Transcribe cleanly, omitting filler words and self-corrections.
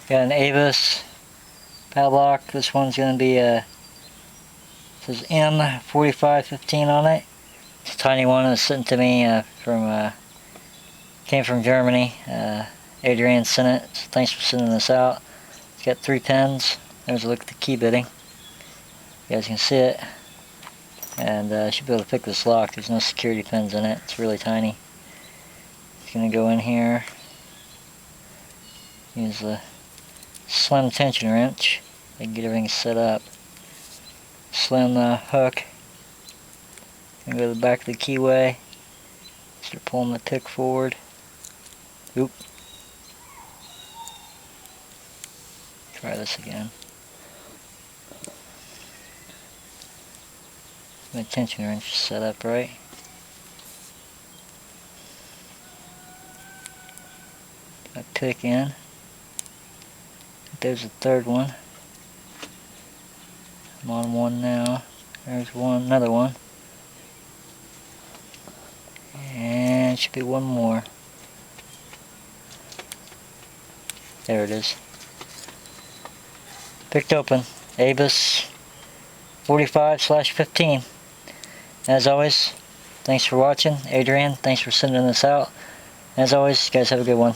Got an August padlock. This one's going to be says M45 on it. It's a tiny one. It's sent to me came from Germany. Adrian sent it. So thanks for sending this out. It's got 3 pins. There's a look at the key bitting. You guys can see it. And I should be able to pick this lock. There's no security pins in it. It's really tiny. It's going to go in here. Use the slim tension wrench. I can get everything set up. Slim hook. Gonna go to the back of the keyway. Start pulling the pick forward. Oop. Try this again. My tension wrench is set up right. I pick in. There's a third one. I'm on one now. There's one, another one. And should be one more. There it is. Picked open. August 45/15. As always, thanks for watching. Adrian, thanks for sending this out. As always, you guys have a good one.